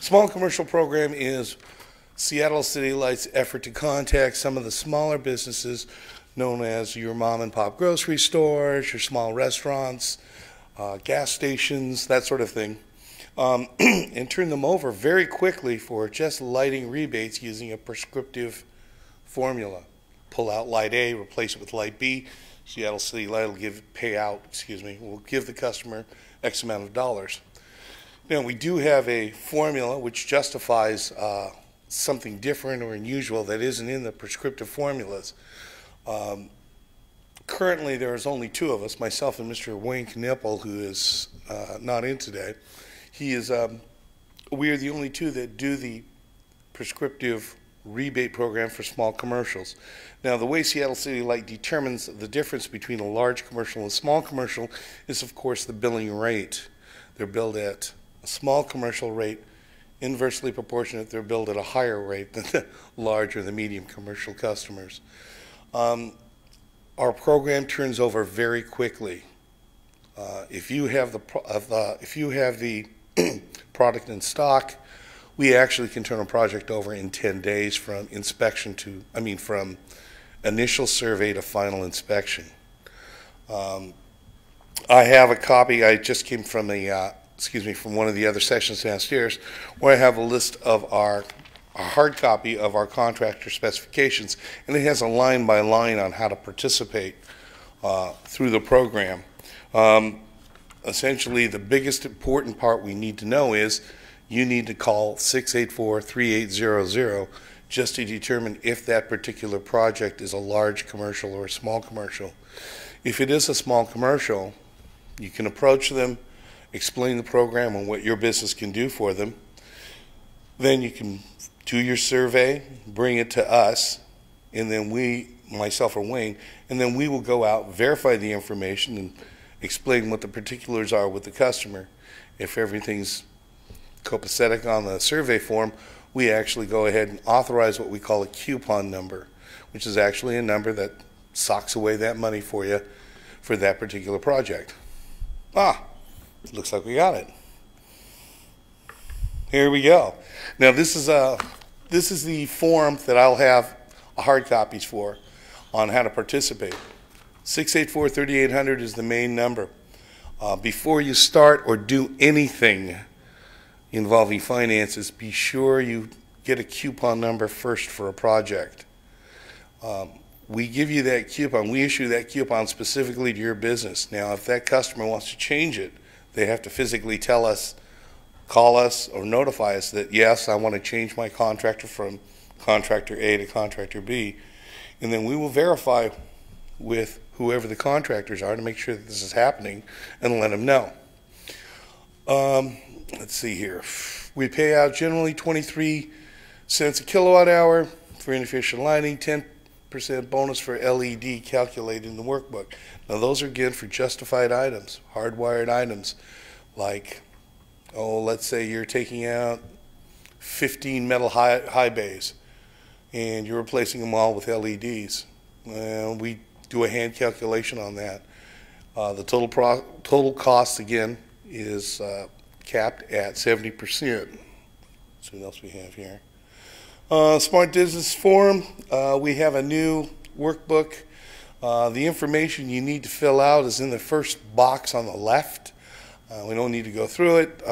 Small commercial program is Seattle City Light's effort to contact some of the smaller businesses known as your mom and pop grocery stores, your small restaurants, gas stations, that sort of thing, and turn them over very quickly for just lighting rebates using a prescriptive formula. Pull out light A, replace it with light B. Seattle City Light will will give the customer X amount of dollars. Now, we do have a formula which justifies something different or unusual that isn't in the prescriptive formulas. Currently, there is only two of us, myself and Mr. Wayne Knipple, who is not in today. We are the only two that do the prescriptive rebate program for small commercials. Now, the way Seattle City Light determines the difference between a large commercial and a small commercial is, of course, the billing rate. They're billed at a small commercial rate, inversely proportionate. They're billed at a higher rate than the large or the medium commercial customers. Our program turns over very quickly. If you have the product in stock, we actually can turn a project over in 10 days from from initial survey to final inspection. I have a copy. I just came from from one of the other sections downstairs, where I have a list of a hard copy of our contractor specifications, and it has a line by line on how to participate through the program. Essentially, the biggest important part we need to know is you need to call 684-3800 just to determine if that particular project is a large commercial or a small commercial. If it is a small commercial, you can approach them, explain the program and what your business can do for them. Then you can do your survey, bring it to us, and then myself or Wayne, and then we will go out, verify the information, and explain what the particulars are with the customer. If everything's copacetic on the survey form, we actually go ahead and authorize what we call a coupon number, which is actually a number that socks away that money for you for that particular project. Looks like we got it. Here we go. Now this is the form that I'll have hard copies for on how to participate. 684-3800 is the main number. Before you start or do anything involving finances, be sure you get a coupon number first for a project. We give you that coupon. We issue that coupon specifically to your business. Now, if that customer wants to change it, they have to physically tell us, call us, or notify us that, yes, I want to change my contractor from contractor A to contractor B. And then we will verify with whoever the contractors are to make sure that this is happening and let them know. Let's see here. We pay out generally 23 cents a kilowatt hour for inefficient lighting, 10% bonus for LED calculated in the workbook. Now those are again for justified items, hardwired items, like, let's say you're taking out 15 metal high bays and you're replacing them all with LEDs. We do a hand calculation on that. The total cost again is capped at 70%. Let's see what else we have here. Smart Business Forum, we have a new workbook. The information you need to fill out is in the first box on the left. We don't need to go through it.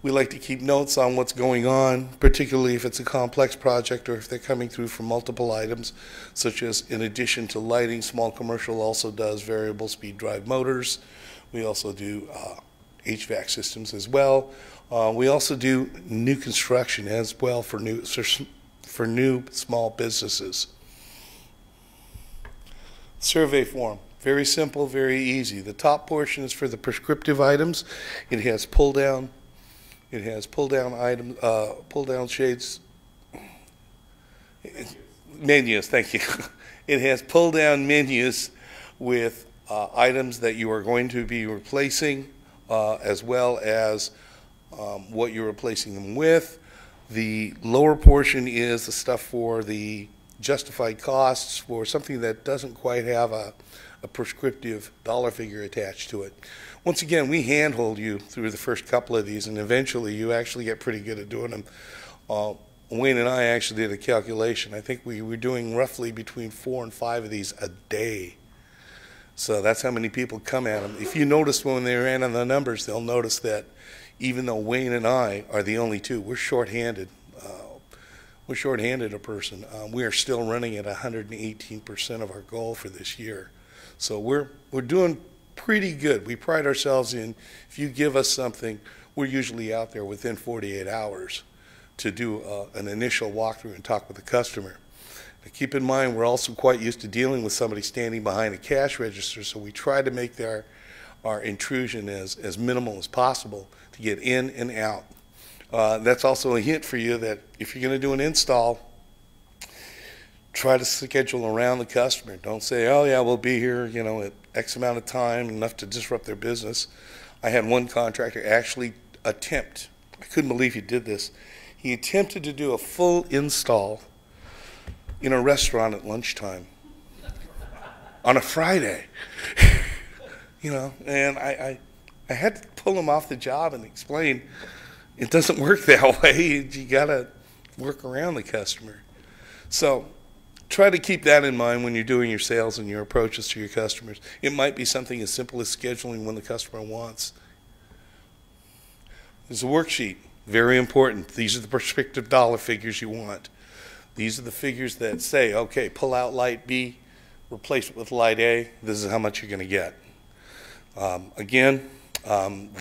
We like to keep notes on what's going on, particularly if it's a complex project or if they're coming through for multiple items, such as in addition to lighting, small commercial also does variable speed drive motors. We also do HVAC systems as well. We also do new construction as well for new small businesses. Survey form, very simple, very easy. The top portion is for the prescriptive items. It has pull down items, pull down shades, menus. Thank you. It has pull down menus with items that you are going to be replacing, as well as what you're replacing them with. The lower portion is the stuff for the justified costs for something that doesn't quite have a a prescriptive dollar figure attached to it. Once again, we handhold you through the first couple of these, and eventually you actually get pretty good at doing them. Wayne and I actually did a calculation. I think we were doing roughly between 4 and 5 of these a day. So that's how many people come at them. If you notice when they ran on the numbers, they'll notice that even though Wayne and I are the only two, we're shorthanded. We're shorthanded a person. We are still running at 118% of our goal for this year. So we're doing pretty good. We pride ourselves in, if you give us something, we're usually out there within 48 hours to do an initial walkthrough and talk with the customer. Now, keep in mind, we're also quite used to dealing with somebody standing behind a cash register, so we try to make our intrusion as minimal as possible to get in and out. That's also a hint for you that if you're going to do an install, try to schedule around the customer. Don't say, oh yeah, we'll be here, you know, at X amount of time, enough to disrupt their business. I had one contractor actually attempt, I couldn't believe he did this, he attempted to do a full install in a restaurant at lunchtime on a Friday. You know, and I had to pull him off the job and explain it doesn't work that way. You got to work around the customer. So try to keep that in mind when you're doing your sales and your approaches to your customers. It might be something as simple as scheduling when the customer wants. There's a worksheet, very important. These are the prescriptive dollar figures you want. These are the figures that say, okay, pull out light B, replace it with light A. This is how much you're going to get.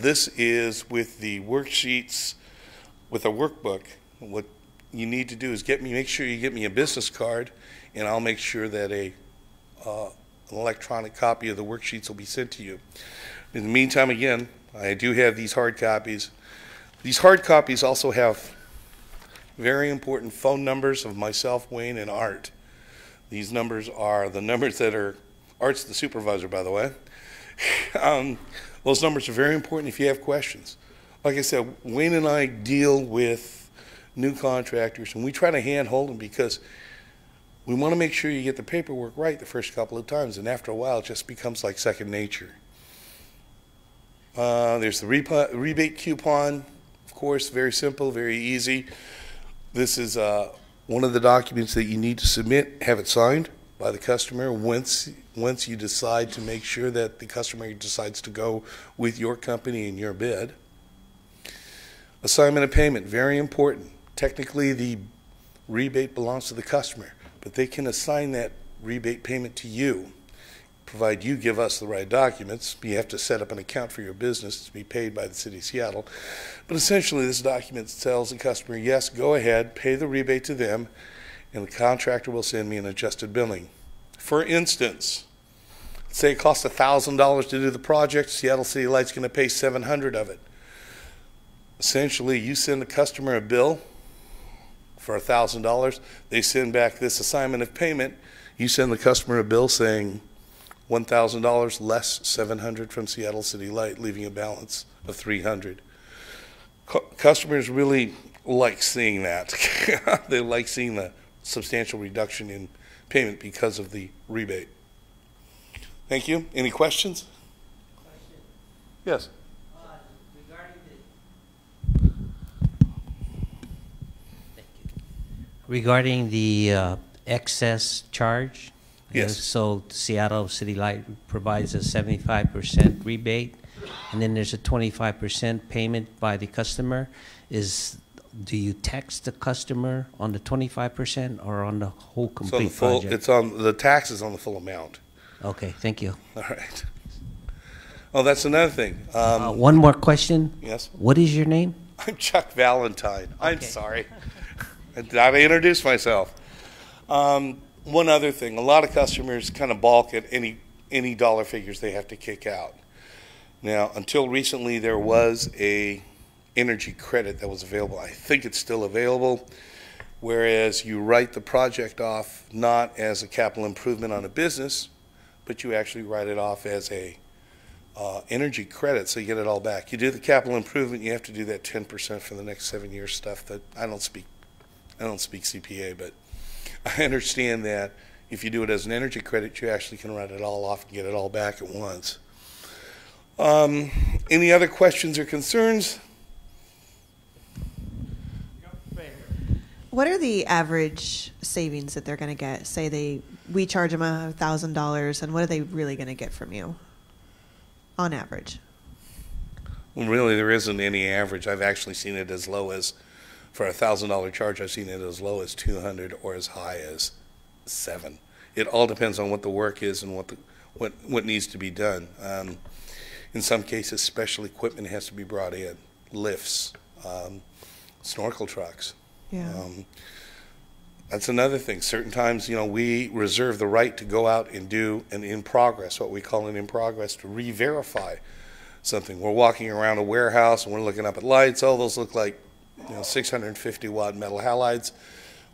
This is with the worksheets, with a workbook. What you need to do is make sure you get me a business card, and I'll make sure that an electronic copy of the worksheets will be sent to you. In the meantime, again, I do have these hard copies. These hard copies also have very important phone numbers of myself, Wayne, and Art. These numbers are the numbers that are, Art's the supervisor, by the way. Those numbers are very important if you have questions. Like I said, Wayne and I deal with new contractors, and we try to handhold them because we want to make sure you get the paperwork right the first couple of times, and after a while it just becomes like second nature. There's the rebate coupon, of course, very simple, very easy. This is one of the documents that you need to submit, have it signed by the customer once you decide to make sure that the customer decides to go with your company in your bid. Assignment of payment, very important. Technically, the rebate belongs to the customer, but they can assign that rebate payment to you, provided you give us the right documents. You have to set up an account for your business to be paid by the City of Seattle. But essentially, this document tells the customer, yes, go ahead, pay the rebate to them, and the contractor will send me an adjusted billing. For instance, say it costs $1,000 to do the project, Seattle City Light's going to pay $700 of it. Essentially, you send the customer a bill for $1,000, they send back this assignment of payment, you send the customer a bill saying $1,000 less $700 from Seattle City Light, leaving a balance of $300. Customers really like seeing that. They like seeing the substantial reduction in payment because of the rebate. Thank you. Any questions? Question. Yes. Regarding the excess charge, yes. So Seattle City Light provides a 75% rebate, and then there's a 25% payment by the customer. Do you tax the customer on the 25% or on the whole complete project? It's on the tax is on the full amount. Okay, thank you. All right. Oh, that's another thing. One more question. Yes. What is your name? I'm Chuck Valentine. I'm Okay. sorry. I gotta introduce myself. One other thing, a lot of customers kind of balk at any dollar figures they have to kick out. Now, until recently, there was a energy credit that was available. I think it's still available, whereas you write the project off not as a capital improvement on a business, but you actually write it off as a energy credit, so you get it all back. You do the capital improvement, you have to do that 10% for the next 7 years stuff that I don't speak CPA, but I understand that If you do it as an energy credit, you actually can write it all off and get it all back at once. Any other questions or concerns? What are the average savings that they're going to get? Say we charge them $1,000, and what are they really going to get from you on average? Well, really, there isn't any average. I've actually seen it as low as, for a $1,000 charge, I've seen it as low as $200 or as high as $700. It all depends on what the work is and what needs to be done. In some cases, special equipment has to be brought in, lifts, snorkel trucks. Yeah. That's another thing. Certain times, we reserve the right to go out and do an in progress, what we call an in progress, to re-verify something. We're walking around a warehouse and we're looking up at lights. Oh, those look like 650 watt metal halides.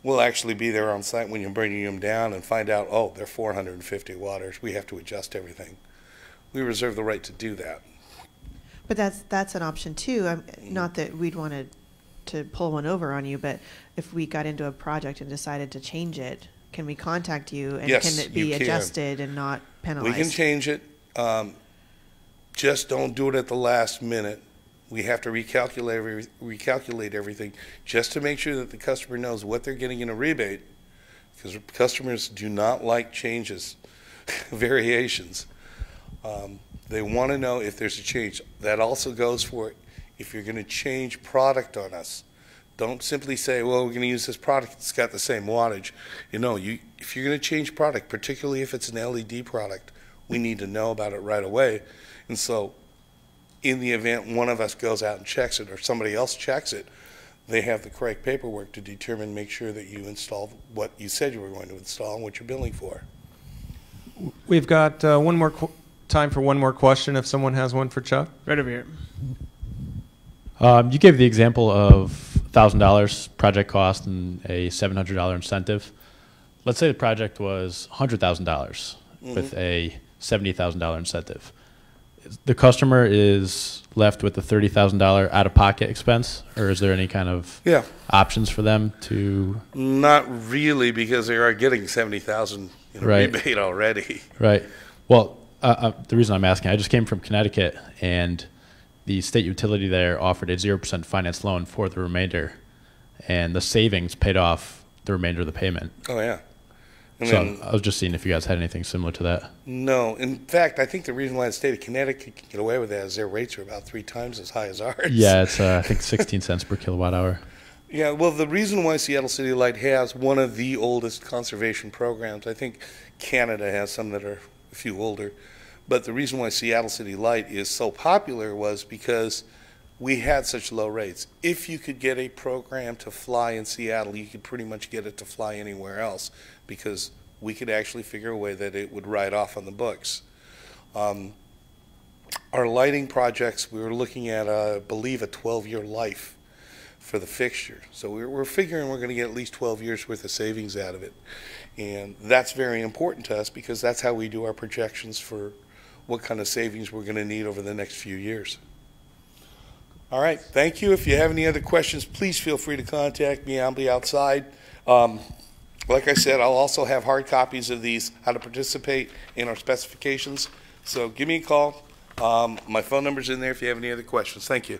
We'll actually be there on site when you're bringing them down and find out, oh, they're 450 watters. We have to adjust everything. We reserve the right to do that. But that's an option too. Not that we'd want to pull one over on you, but if we got into a project and decided to change it, can we contact you, and yes, can it be adjusted and not penalized? We can change it. Just don't do it at the last minute. We have to recalculate everything just to make sure that the customer knows what they're getting in a rebate, because customers do not like changes, variations. They want to know if there's a change. That also goes for if you're going to change product on us. Don't simply say, well, we're going to use this product, it's got the same wattage. If you're going to change product, particularly if it's an LED product, we need to know about it right away. And so in the event one of us goes out and checks it or somebody else checks it, they have the correct paperwork to determine, make sure that you install what you said you were going to install and what you're billing for. We've got time for one more question if someone has one for Chuck. Right over here. You gave the example of $1,000 project cost and a $700 incentive. Let's say the project was $100,000 with a $70,000 incentive. The customer is left with the $30,000 out-of-pocket expense, or is there any kind of options for them to? Not really, because they are getting $70,000 rebate already. Right. Well, the reason I'm asking, I just came from Connecticut, and the state utility there offered a 0% finance loan for the remainder, and the savings paid off the remainder of the payment. Oh, yeah. So I was just seeing if you guys had anything similar to that. No. In fact, I think the reason why the state of Connecticut can get away with that is their rates are about 3 times as high as ours. Yeah, it's I think 16 cents per kilowatt hour. Yeah, well, the reason why Seattle City Light has one of the oldest conservation programs, I think Canada has some that are a few older, but the reason why Seattle City Light is so popular was because we had such low rates. If you could get a program to fly in Seattle, you could pretty much get it to fly anywhere else, because we could actually figure a way that it would write off on the books. Our lighting projects, we were looking at, I believe, a 12-year life for the fixture. So we're figuring we're going to get at least 12 years worth of savings out of it. And that's very important to us, because that's how we do our projections for what kind of savings we're going to need over the next few years. All right, thank you. If you have any other questions, please feel free to contact me. I'll be outside. Like I said, I'll also have hard copies of these, how to participate in our specifications. So give me a call. My phone number's in there if you have any other questions. Thank you.